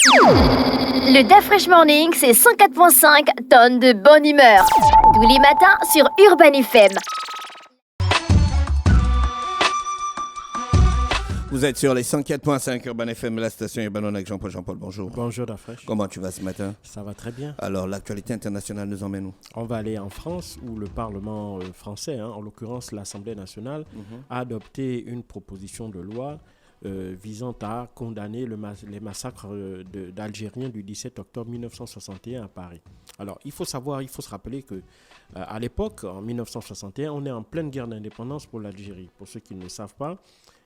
Le DAF Fresh Morning, c'est 104.5 tonnes de bonne humeur. Tous les matins sur Urban FM. Vous êtes sur les 104.5 Urban FM, la station Urban avec Jean-Paul. Jean-Paul, bonjour. Bonjour Dafresh. Comment tu vas ce matin? Ça va très bien. Alors, l'actualité internationale nous emmène où? On va aller en France où le Parlement français, en l'occurrence l'Assemblée nationale, a adopté une proposition de loi visant à condamner les massacres d'Algériens du 17 octobre 1961 à Paris. Alors, il faut se rappeler que à l'époque, en 1961, on est en pleine guerre d'indépendance pour l'Algérie. Pour ceux qui ne le savent pas,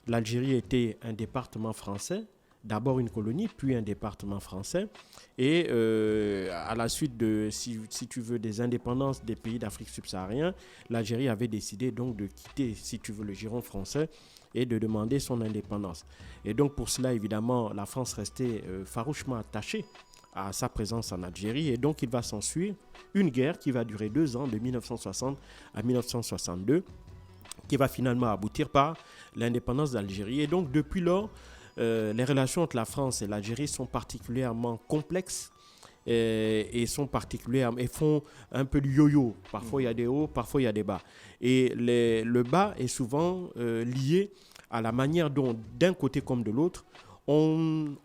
l'Algérie était un département français, d'abord une colonie, puis un département français. Et à la suite de, si tu veux, des indépendances des pays d'Afrique subsaharienne, l'Algérie avait décidé donc de quitter, si tu veux, le giron français et de demander son indépendance. Et donc pour cela, évidemment, la France restait farouchement attachée à sa présence en Algérie. Et donc il va s'ensuivre une guerre qui va durer 2 ans, de 1960 à 1962, qui va finalement aboutir par l'indépendance d'Algérie. Et donc, depuis lors, les relations entre la France et l'Algérie sont particulièrement complexes et font un peu du yo-yo. Parfois, il y a des hauts, parfois, il y a des bas. Et le bas est souvent lié à la manière dont, d'un côté comme de l'autre, on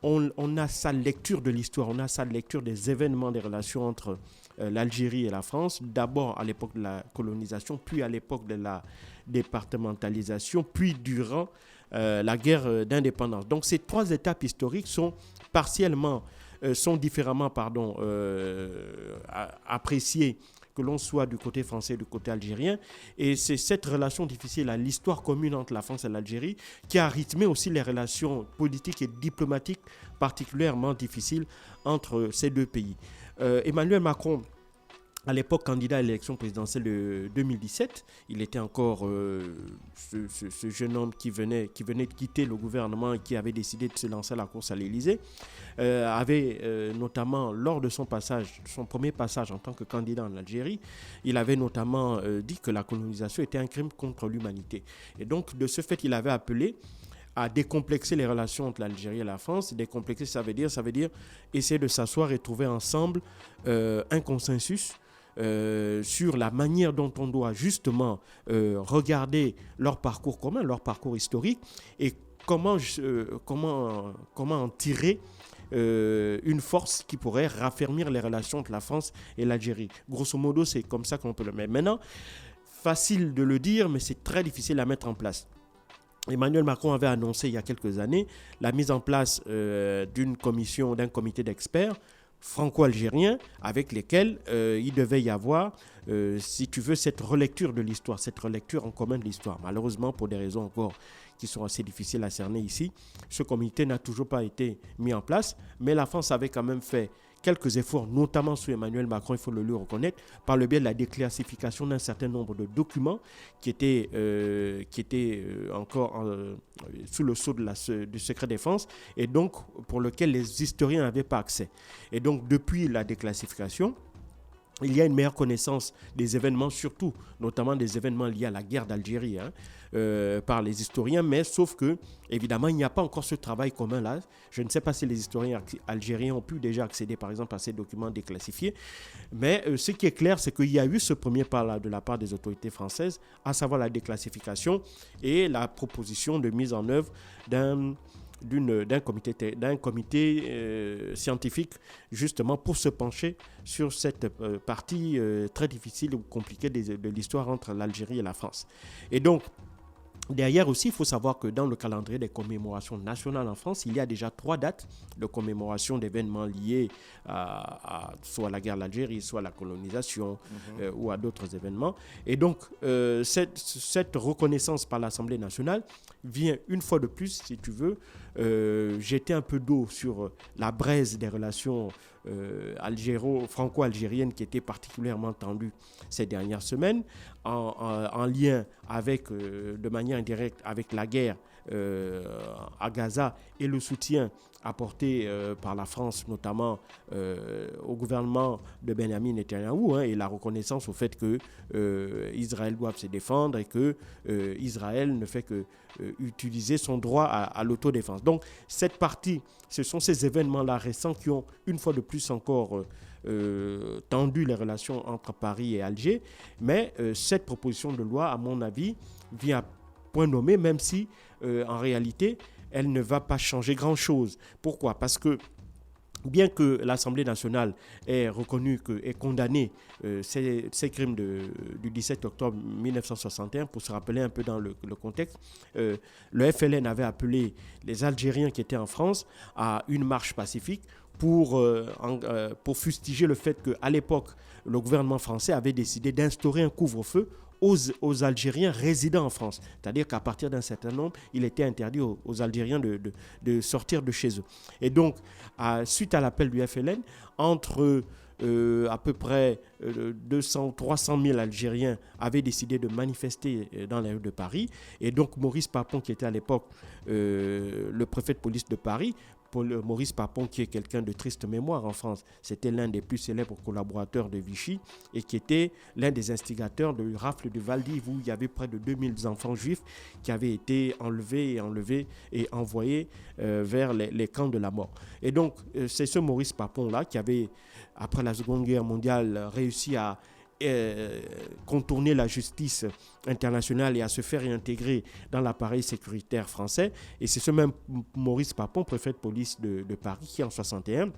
a sa lecture de l'histoire, on a sa lecture des événements, des relations entre l'Algérie et la France, d'abord à l'époque de la colonisation, puis à l'époque de la départementalisation, puis durant la guerre d'indépendance. Donc ces 3 étapes historiques sont différemment appréciées, que l'on soit du côté français et du côté algérien. Et c'est cette relation difficile à l'histoire commune entre la France et l'Algérie qui a rythmé aussi les relations politiques et diplomatiques particulièrement difficiles entre ces 2 pays. Emmanuel Macron, à l'époque candidat à l'élection présidentielle de 2017, il était encore ce jeune homme qui venait de quitter le gouvernement et qui avait décidé de se lancer à la course à l'Élysée, avait notamment, lors de son premier passage en tant que candidat en Algérie, il avait notamment dit que la colonisation était un crime contre l'humanité. Et donc, de ce fait, il avait appelé à décomplexer les relations entre l'Algérie et la France. Décomplexer, ça veut dire essayer de s'asseoir et trouver ensemble un consensus sur la manière dont on doit justement regarder leur parcours commun, leur parcours historique, et comment en tirer une force qui pourrait raffermir les relations entre la France et l'Algérie. Grosso modo, c'est comme ça qu'on peut le mettre. Maintenant, facile de le dire, mais c'est très difficile à mettre en place. Emmanuel Macron avait annoncé il y a quelques années la mise en place d'un comité d'experts franco-algériens avec lesquels il devait y avoir, si tu veux, cette relecture de l'histoire, cette relecture en commun de l'histoire. Malheureusement, pour des raisons encore qui sont assez difficiles à cerner ici, ce comité n'a toujours pas été mis en place, mais la France avait quand même fait quelques efforts, notamment sous Emmanuel Macron, il faut le lui reconnaître, par le biais de la déclassification d'un certain nombre de documents qui étaient encore sous le sceau du secret défense et donc pour lequel les historiens n'avaient pas accès. Et donc depuis la déclassification, il y a une meilleure connaissance des événements, surtout, notamment des événements liés à la guerre d'Algérie, par les historiens, mais sauf que, évidemment, il n'y a pas encore ce travail commun-là. Je ne sais pas si les historiens algériens ont pu déjà accéder, par exemple, à ces documents déclassifiés, mais ce qui est clair, c'est qu'il y a eu ce premier pas-là de la part des autorités françaises, à savoir la déclassification et la proposition de mise en œuvre d'un comité scientifique justement pour se pencher sur cette partie très difficile ou compliquée de l'histoire entre l'Algérie et la France. Et donc, derrière aussi, il faut savoir que dans le calendrier des commémorations nationales en France, il y a déjà 3 dates de commémoration d'événements liés soit à la guerre d'Algérie, soit à la colonisation ou à d'autres événements. Et donc, cette reconnaissance par l'Assemblée nationale vient une fois de plus, si tu veux, jeter un peu d'eau sur la braise des relations franco-algériennes qui étaient particulièrement tendues ces dernières semaines, en lien avec, de manière indirecte avec la guerre à Gaza et le soutien apporté par la France, notamment au gouvernement de Benjamin Netanyahou, et la reconnaissance au fait que Israël doit se défendre et que Israël ne fait que utiliser son droit à l'autodéfense. Donc cette partie, ce sont ces événements-là récents qui ont une fois de plus encore tendu les relations entre Paris et Alger. Mais cette proposition de loi, à mon avis, vient à point nommé, même si en réalité, elle ne va pas changer grand-chose. Pourquoi ? Parce que bien que l'Assemblée nationale ait reconnu et condamné ces crimes du 17 octobre 1961, pour se rappeler un peu dans le contexte, le FLN avait appelé les Algériens qui étaient en France à une marche pacifique pour fustiger le fait qu'à l'époque, le gouvernement français avait décidé d'instaurer un couvre-feu aux Algériens résidant en France. C'est-à-dire qu'à partir d'un certain nombre, il était interdit aux Algériens de sortir de chez eux. Et donc, suite à l'appel du FLN, entre à peu près 200 ou 300 000 Algériens avaient décidé de manifester dans les rues de Paris. Et donc, Maurice Papon, qui était à l'époque le préfet de police de Paris, Maurice Papon, qui est quelqu'un de triste mémoire en France, c'était l'un des plus célèbres collaborateurs de Vichy et qui était l'un des instigateurs de rafle de Valdiv, où il y avait près de 2000 enfants juifs qui avaient été enlevés et envoyés vers les camps de la mort. Et donc, c'est ce Maurice Papon-là qui avait, après la Seconde Guerre mondiale, réussi à contourner la justice internationale et à se faire réintégrer dans l'appareil sécuritaire français. Et c'est ce même Maurice Papon, préfet de police de Paris, qui en 1961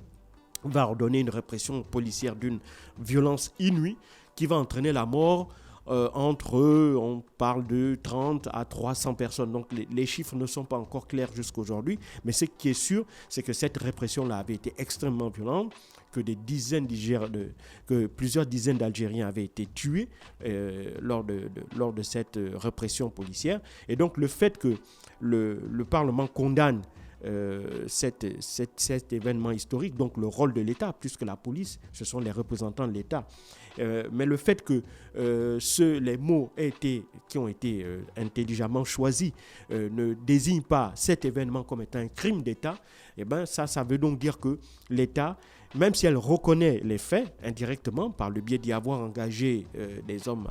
va ordonner une répression policière d'une violence inouïe qui va entraîner la mort on parle de 30 à 300 personnes. Donc les chiffres ne sont pas encore clairs jusqu'aujourd'hui, mais ce qui est sûr, c'est que cette répression-là avait été extrêmement violente, que plusieurs dizaines d'Algériens avaient été tués lors de cette répression policière. Et donc le fait que le Parlement condamne cet événement historique, donc le rôle de l'État, puisque la police, ce sont les représentants de l'État. Mais le fait que les mots qui ont été intelligemment choisis ne désignent pas cet événement comme étant un crime d'État, eh ben ça veut donc dire que l'État, même si elle reconnaît les faits indirectement par le biais d'y avoir engagé des hommes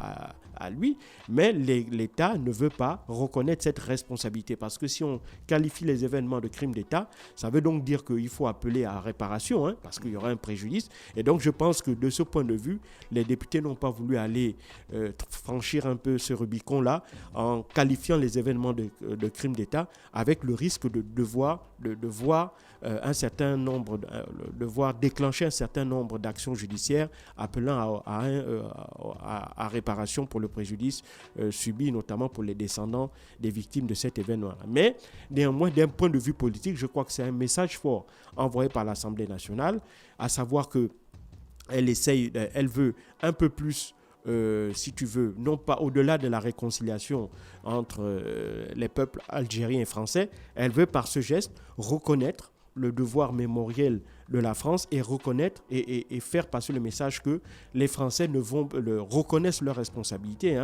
à lui, mais l'État ne veut pas reconnaître cette responsabilité, parce que si on qualifie les événements de crimes d'État, ça veut donc dire qu'il faut appeler à réparation, parce qu'il y aura un préjudice. Et donc je pense que de ce point de vue, les députés n'ont pas voulu aller franchir un peu ce Rubicon-là en qualifiant les événements de crimes d'État, avec le risque de voir déclencher un certain nombre d'actions judiciaires appelant à réparation pour le préjudice subi, notamment pour les descendants des victimes de cet événement. Mais néanmoins, d'un point de vue politique, je crois que c'est un message fort envoyé par l'Assemblée nationale, à savoir que elle veut un peu plus, si tu veux, non pas au-delà de la réconciliation entre les peuples algériens et français, elle veut par ce geste reconnaître le devoir mémoriel de la France et reconnaître et faire passer le message que les Français reconnaissent leur responsabilité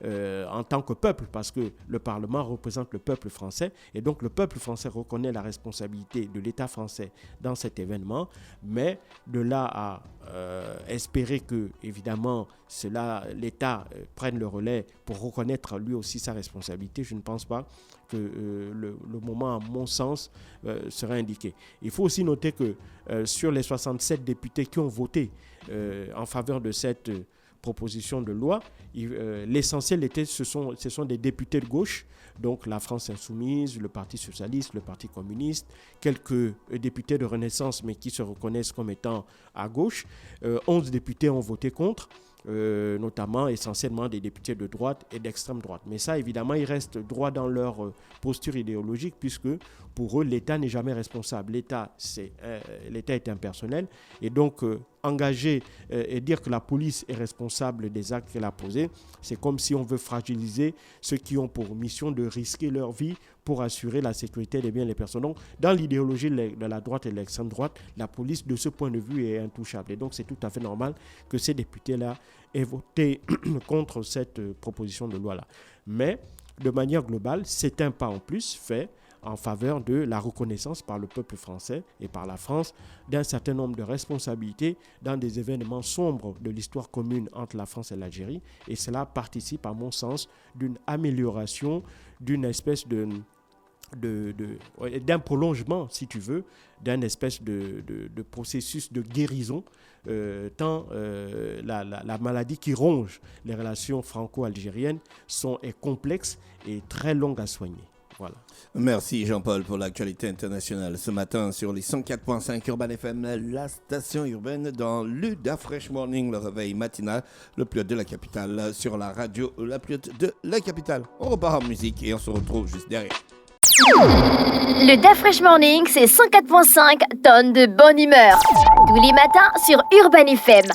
en tant que peuple, parce que le Parlement représente le peuple français et donc le peuple français reconnaît la responsabilité de l'État français dans cet événement. Mais de là à espérer que, évidemment, l'État prenne le relais pour reconnaître lui aussi sa responsabilité, je ne pense pas que le moment, à mon sens, serait indiqué. Il faut aussi noter que sur les 67 députés qui ont voté en faveur de cette proposition de loi, l'essentiel ce sont des députés de gauche, donc la France Insoumise, le Parti Socialiste, le Parti Communiste, quelques députés de Renaissance, mais qui se reconnaissent comme étant à gauche. 11 députés ont voté contre, notamment essentiellement des députés de droite et d'extrême droite. Mais ça, évidemment, ils restent droits dans leur posture idéologique, puisque pour eux, l'État n'est jamais responsable. L'État est impersonnel, et donc engager et dire que la police est responsable des actes qu'elle a posés, c'est comme si on veut fragiliser ceux qui ont pour mission de risquer leur vie pour assurer la sécurité des biens des personnes. Donc, dans l'idéologie de la droite et de l'extrême droite, la police, de ce point de vue, est intouchable. Et donc, c'est tout à fait normal que ces députés-là aient voté contre cette proposition de loi-là. Mais de manière globale, c'est un pas en plus fait en faveur de la reconnaissance par le peuple français et par la France d'un certain nombre de responsabilités dans des événements sombres de l'histoire commune entre la France et l'Algérie. Et cela participe, à mon sens, d'une amélioration, d'une espèce d'un prolongement, si tu veux, d'un espèce de processus de guérison, tant la maladie qui ronge les relations franco-algériennes est complexe et très longue à soigner. Voilà. Merci Jean-Paul pour l'actualité internationale ce matin sur les 104.5 Urban FM, la station urbaine dans l'UDA Fresh Morning, le réveil matinal le plus haut de la capitale, sur la radio la plus haute de la capitale. On repart en musique et on se retrouve juste derrière. Le Da Fresh Morning, c'est 104.5 tonnes de bonne humeur. Tous les matins sur Urban FM.